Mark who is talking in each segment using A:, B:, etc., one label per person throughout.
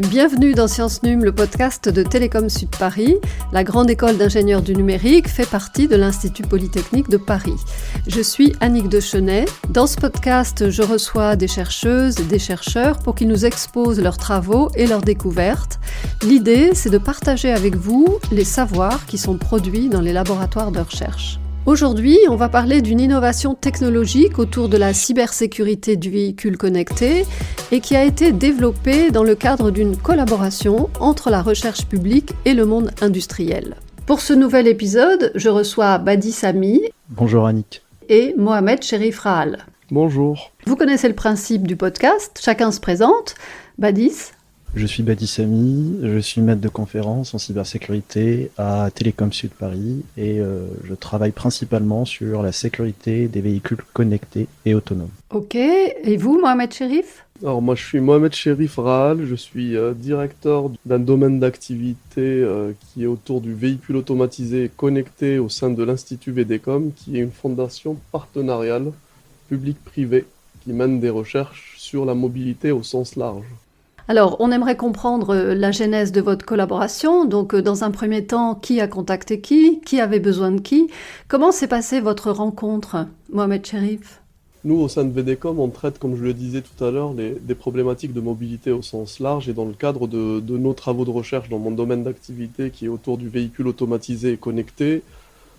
A: Bienvenue dans Sciences Num, le podcast de Télécom Sud Paris. La grande école d'ingénieurs du numérique fait partie de l'Institut Polytechnique de Paris. Je suis Annick Dechenet. Dans ce podcast, je reçois des chercheuses et des chercheurs pour qu'ils nous exposent leurs travaux et leurs découvertes. L'idée, c'est de partager avec vous les savoirs qui sont produits dans les laboratoires de recherche. Aujourd'hui, on va parler d'une innovation technologique autour de la cybersécurité du véhicule connecté et qui a été développée dans le cadre d'une collaboration entre la recherche publique et le monde industriel. Pour ce nouvel épisode, je reçois Badi Sami.
B: Bonjour Annick.
A: Et Mohamed Cherif Rahal.
C: Bonjour.
A: Vous connaissez le principe du podcast, chacun se présente. Badis.
B: Je suis Badi Sami, je suis maître de conférence en cybersécurité à Télécom Sud Paris et je travaille principalement sur la sécurité des véhicules connectés et autonomes.
A: Ok, et vous Mohamed Cherif ?
C: Alors moi je suis Mohamed Cherif Rahal, je suis directeur d'un domaine d'activité qui est autour du véhicule automatisé connecté au sein de l'Institut VDECOM, qui est une fondation partenariale publique-privée qui mène des recherches sur la mobilité au sens large.
A: Alors, on aimerait comprendre la genèse de votre collaboration. Donc, dans un premier temps, qui a contacté qui avait besoin de qui? Comment s'est passée votre rencontre, Mohamed Cherif?
C: Nous, au sein de VDECOM, on traite, comme je le disais tout à l'heure, des problématiques de mobilité au sens large. Et dans le cadre de nos travaux de recherche dans mon domaine d'activité qui est autour du véhicule automatisé et connecté,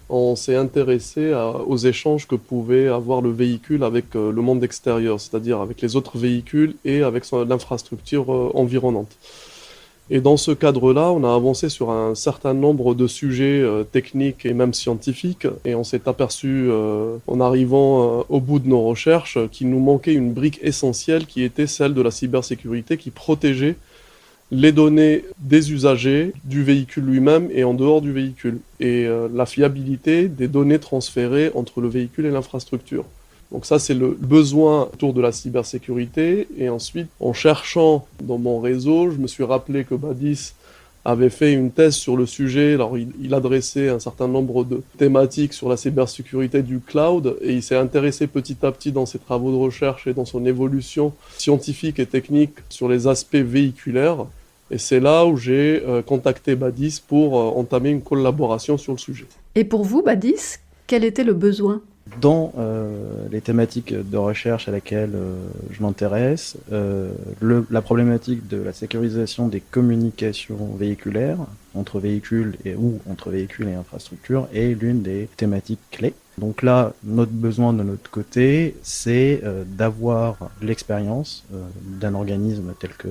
C: on s'est intéressé aux échanges que pouvait avoir le véhicule avec le monde extérieur, c'est-à-dire avec les autres véhicules et avec l'infrastructure environnante. Et dans ce cadre-là, on a avancé sur un certain nombre de sujets techniques et même scientifiques, et on s'est aperçu, en arrivant au bout de nos recherches, qu'il nous manquait une brique essentielle qui était celle de la cybersécurité qui protégeait les données des usagers, du véhicule lui-même et en dehors du véhicule, et la fiabilité des données transférées entre le véhicule et l'infrastructure. Donc ça, c'est le besoin autour de la cybersécurité. Et ensuite, en cherchant dans mon réseau, je me suis rappelé que Badis avait fait une thèse sur le sujet. Alors, il adressait un certain nombre de thématiques sur la cybersécurité du cloud, et il s'est intéressé petit à petit dans ses travaux de recherche et dans son évolution scientifique et technique sur les aspects véhiculaires. Et c'est là où j'ai contacté Badis pour entamer une collaboration sur le sujet.
A: Et pour vous, Badis, quel était le besoin ?
B: Dans les thématiques de recherche à laquelle je m'intéresse, la problématique de la sécurisation des communications véhiculaires entre véhicules ou entre véhicules et infrastructures est l'une des thématiques clés. Donc là, notre besoin de notre côté, c'est d'avoir l'expérience d'un organisme tel que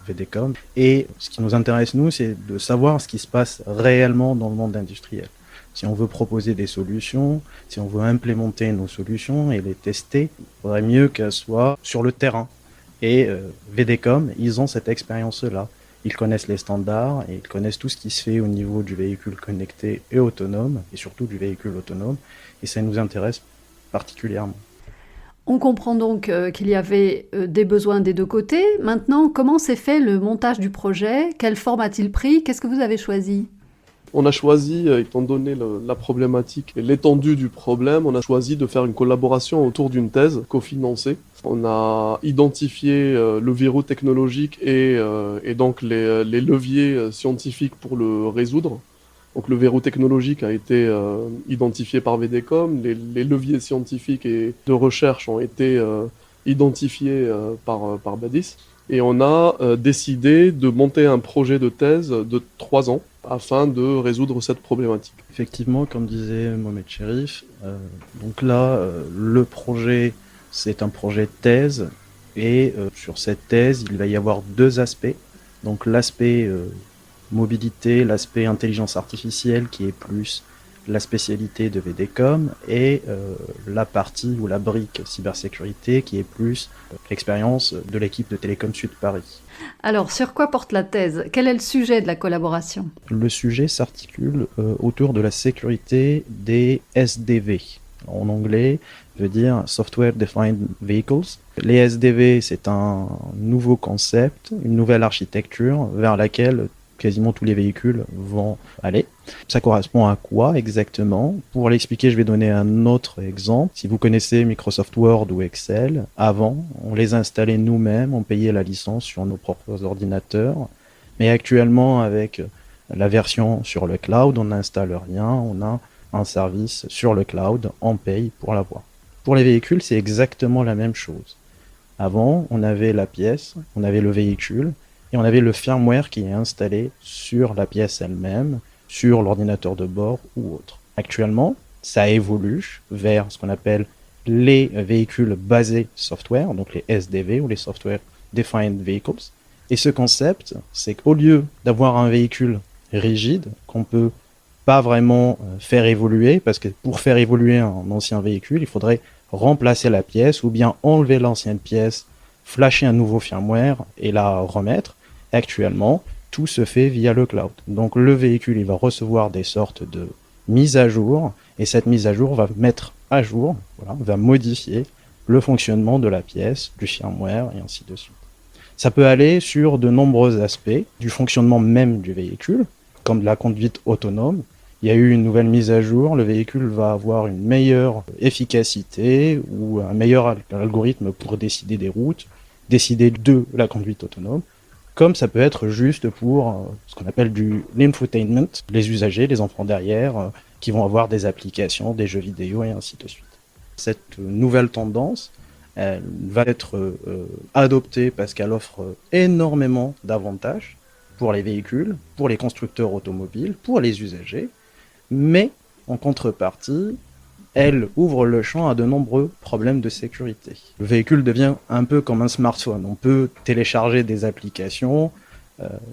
B: VDECOM. Et ce qui nous intéresse, nous, c'est de savoir ce qui se passe réellement dans le monde industriel. Si on veut proposer des solutions, si on veut implémenter nos solutions et les tester, il faudrait mieux qu'elles soient sur le terrain. Et VDECOM, ils ont cette expérience-là. Ils connaissent les standards et ils connaissent tout ce qui se fait au niveau du véhicule connecté et autonome, et surtout du véhicule autonome, et ça nous intéresse particulièrement.
A: On comprend donc qu'il y avait des besoins des deux côtés. Maintenant, comment s'est fait le montage du projet? Quelle forme a-t-il pris? Qu'est-ce que vous avez choisi?
C: On a choisi, étant donné la problématique et l'étendue du problème, on a choisi de faire une collaboration autour d'une thèse cofinancée. On a identifié le verrou technologique et donc les leviers scientifiques pour le résoudre. Donc le verrou technologique a été identifié par VDECOM, les leviers scientifiques et de recherche ont été identifiés par Badis. Et on a décidé de monter un projet de thèse de 3 ans afin de résoudre cette problématique.
B: Effectivement, comme disait Mohamed Cherif, donc là, le projet, c'est un projet de thèse, et sur cette thèse, il va y avoir 2 aspects. Donc l'aspect mobilité, l'aspect intelligence artificielle, qui est plus la spécialité de VDECOM, et la partie ou la brique cybersécurité, qui est plus l'expérience de l'équipe de Télécom Sud Paris.
A: Alors, sur quoi porte la thèse? Quel est le sujet de la collaboration?
B: Le sujet s'articule autour de la sécurité des SDV. En anglais, veut dire Software Defined Vehicles. Les SDV, c'est un nouveau concept, une nouvelle architecture vers laquelle quasiment tous les véhicules vont aller. Ça correspond à quoi exactement? Pour l'expliquer, je vais donner un autre exemple. Si vous connaissez Microsoft Word ou Excel, avant, on les installait nous-mêmes, on payait la licence sur nos propres ordinateurs. Mais actuellement, avec la version sur le cloud, on n'installe rien, on a un service sur le cloud, on paye pour l'avoir. Pour les véhicules, c'est exactement la même chose. Avant, on avait la pièce, on avait le véhicule, et on avait le firmware qui est installé sur la pièce elle-même, sur l'ordinateur de bord ou autre. Actuellement, ça évolue vers ce qu'on appelle les véhicules basés software, donc les SDV ou les Software Defined Vehicles. Et ce concept, c'est qu'au lieu d'avoir un véhicule rigide qu'on peut pas vraiment faire évoluer, parce que pour faire évoluer un ancien véhicule, il faudrait remplacer la pièce ou bien enlever l'ancienne pièce, flasher un nouveau firmware et la remettre. Actuellement, tout se fait via le cloud. Donc le véhicule, il va recevoir des sortes de mises à jour et cette mise à jour va mettre à jour, va modifier le fonctionnement de la pièce, du firmware et ainsi de suite. Ça peut aller sur de nombreux aspects du fonctionnement même du véhicule, comme de la conduite autonome. Il y a eu une nouvelle mise à jour, le véhicule va avoir une meilleure efficacité ou un meilleur algorithme pour décider des routes, décider de la conduite autonome, comme ça peut être juste pour ce qu'on appelle l'infotainment, les usagers, les enfants derrière, qui vont avoir des applications, des jeux vidéo et ainsi de suite. Cette nouvelle tendance, elle va être adoptée parce qu'elle offre énormément d'avantages pour les véhicules, pour les constructeurs automobiles, pour les usagers, mais en contrepartie, elle ouvre le champ à de nombreux problèmes de sécurité. Le véhicule devient un peu comme un smartphone. On peut télécharger des applications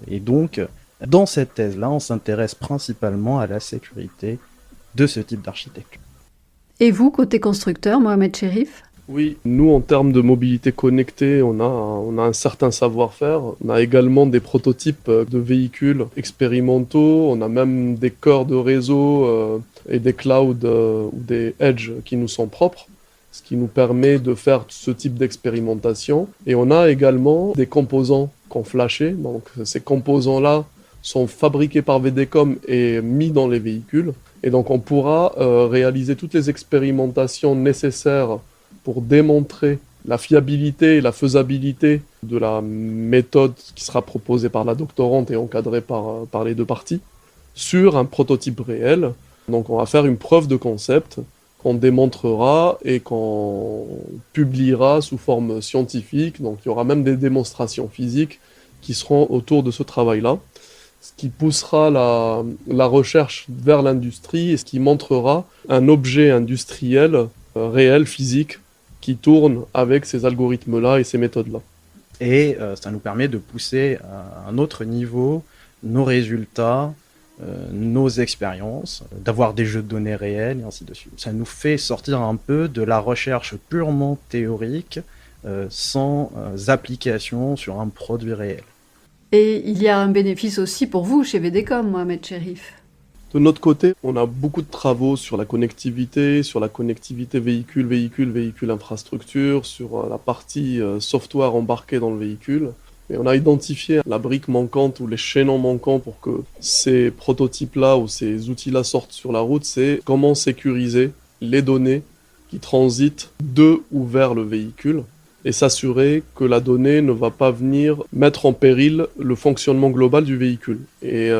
B: et donc, dans cette thèse-là, on s'intéresse principalement à la sécurité de ce type d'architecture.
A: Et vous, côté constructeur, Mohamed Cherif ?
C: Oui, nous en termes de mobilité connectée, on a un certain savoir-faire. On a également des prototypes de véhicules expérimentaux. On a même des cœurs de réseau et des clouds ou des edge qui nous sont propres, ce qui nous permet de faire ce type d'expérimentation. Et on a également des composants qu'on flashait. Donc ces composants-là sont fabriqués par VDCom et mis dans les véhicules. Et donc on pourra réaliser toutes les expérimentations nécessaires pour démontrer la fiabilité et la faisabilité de la méthode qui sera proposée par la doctorante et encadrée par les deux parties sur un prototype réel. Donc on va faire une preuve de concept qu'on démontrera et qu'on publiera sous forme scientifique. Donc il y aura même des démonstrations physiques qui seront autour de ce travail-là, ce qui poussera la recherche vers l'industrie et ce qui montrera un objet industriel réel, physique, qui tourne avec ces algorithmes-là et ces méthodes-là.
B: Et ça nous permet de pousser à un autre niveau nos résultats, nos expériences, d'avoir des jeux de données réels et ainsi de suite. Ça nous fait sortir un peu de la recherche purement théorique, sans application sur un produit réel.
A: Et il y a un bénéfice aussi pour vous chez VDCom, Mohamed Cherif.
C: De notre côté, on a beaucoup de travaux sur la connectivité véhicule infrastructure, sur la partie software embarqué dans le véhicule. Et on a identifié la brique manquante ou les chaînons manquants pour que ces prototypes-là ou ces outils-là sortent sur la route, c'est comment sécuriser les données qui transitent de ou vers le véhicule et s'assurer que la donnée ne va pas venir mettre en péril le fonctionnement global du véhicule. Et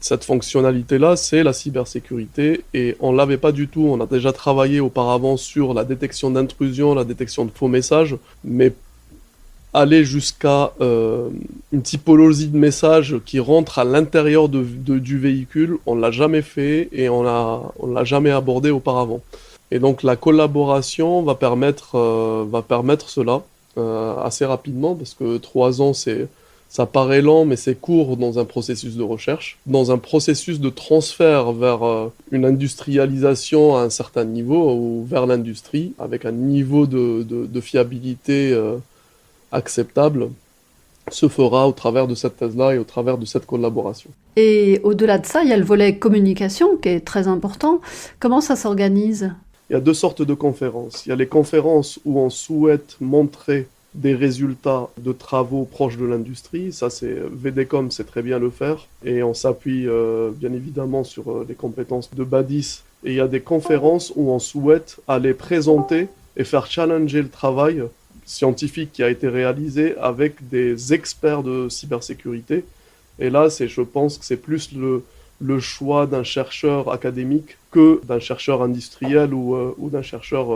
C: cette fonctionnalité-là, c'est la cybersécurité, et on ne l'avait pas du tout. On a déjà travaillé auparavant sur la détection d'intrusion, la détection de faux messages, mais aller jusqu'à une typologie de messages qui rentre à l'intérieur du véhicule, on ne l'a jamais fait et on l'a jamais abordé auparavant. Et donc la collaboration va permettre cela assez rapidement, parce que 3 ans, ça paraît lent, mais c'est court dans un processus de recherche. Dans un processus de transfert vers une industrialisation à un certain niveau, ou vers l'industrie, avec un niveau de fiabilité acceptable, se fera au travers de cette thèse-là et au travers de cette collaboration.
A: Et au-delà de ça, il y a le volet communication qui est très important. Comment ça s'organise ?
C: Il y a 2 sortes de conférences. Il y a les conférences où on souhaite montrer des résultats de travaux proches de l'industrie. Ça, c'est VDCOM sait très bien le faire. Et on s'appuie bien évidemment sur les compétences de Badis. Et il y a des conférences où on souhaite aller présenter et faire challenger le travail scientifique qui a été réalisé avec des experts de cybersécurité. Et là, je pense que c'est plus le choix d'un chercheur académique que d'un chercheur industriel ou d'un chercheur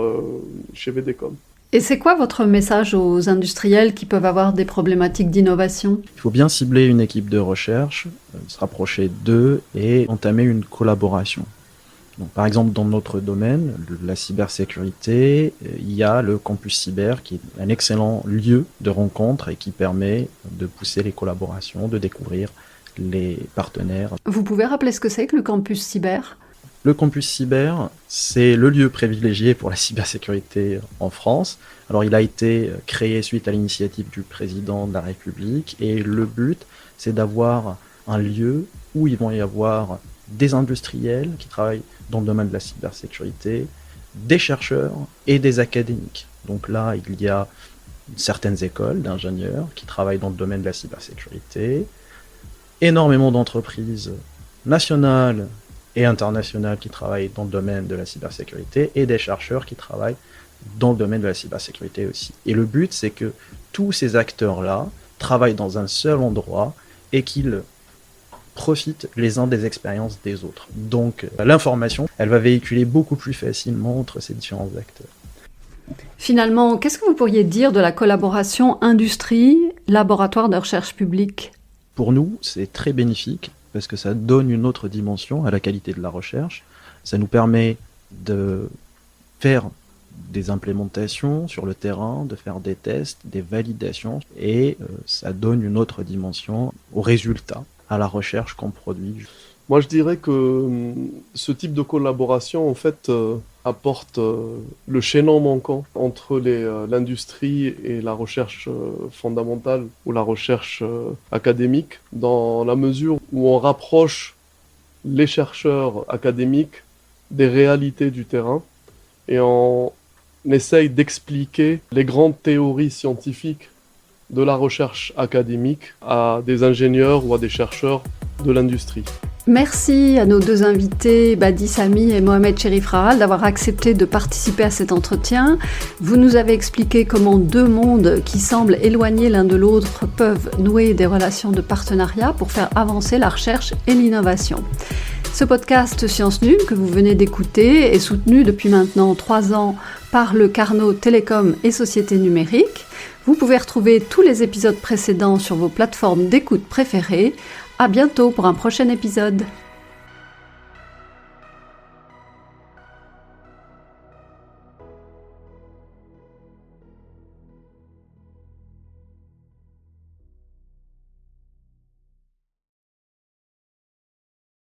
C: chez VDCOM.
A: Et c'est quoi votre message aux industriels qui peuvent avoir des problématiques d'innovation ?
B: Il faut bien cibler une équipe de recherche, se rapprocher d'eux et entamer une collaboration. Donc, par exemple, dans notre domaine, la cybersécurité, il y a le campus cyber qui est un excellent lieu de rencontre et qui permet de pousser les collaborations, de découvrir les partenaires.
A: Vous pouvez rappeler ce que c'est que le campus cyber ?
B: Le campus cyber, c'est le lieu privilégié pour la cybersécurité en France. Alors, il a été créé suite à l'initiative du président de la République et le but, c'est d'avoir un lieu où il va y avoir des industriels qui travaillent dans le domaine de la cybersécurité, des chercheurs et des académiques. Donc là, il y a certaines écoles d'ingénieurs qui travaillent dans le domaine de la cybersécurité, énormément d'entreprises nationales et internationales qui travaillent dans le domaine de la cybersécurité et des chercheurs qui travaillent dans le domaine de la cybersécurité aussi. Et le but, c'est que tous ces acteurs-là travaillent dans un seul endroit et qu'ils profitent les uns des expériences des autres. Donc l'information, elle va véhiculer beaucoup plus facilement entre ces différents acteurs.
A: Finalement, qu'est-ce que vous pourriez dire de la collaboration industrie-laboratoire de recherche publique ?
B: Pour nous, c'est très bénéfique parce que ça donne une autre dimension à la qualité de la recherche. Ça nous permet de faire des implémentations sur le terrain, de faire des tests, des validations et ça donne une autre dimension aux résultats, à la recherche qu'on produit.
C: Moi, je dirais que ce type de collaboration, en fait, apporte le chaînon manquant entre l'industrie et la recherche fondamentale ou la recherche académique, dans la mesure où on rapproche les chercheurs académiques des réalités du terrain et on essaye d'expliquer les grandes théories scientifiques de la recherche académique à des ingénieurs ou à des chercheurs de l'industrie.
A: Merci à nos deux invités, Badis Sami et Mohamed Cherif Rahal, d'avoir accepté de participer à cet entretien. Vous nous avez expliqué comment deux mondes qui semblent éloignés l'un de l'autre peuvent nouer des relations de partenariat pour faire avancer la recherche et l'innovation. Ce podcast Sciences Nulles que vous venez d'écouter est soutenu depuis maintenant 3 ans par le Carnot Télécom et Société Numérique. Vous pouvez retrouver tous les épisodes précédents sur vos plateformes d'écoute préférées. À bientôt pour un prochain épisode.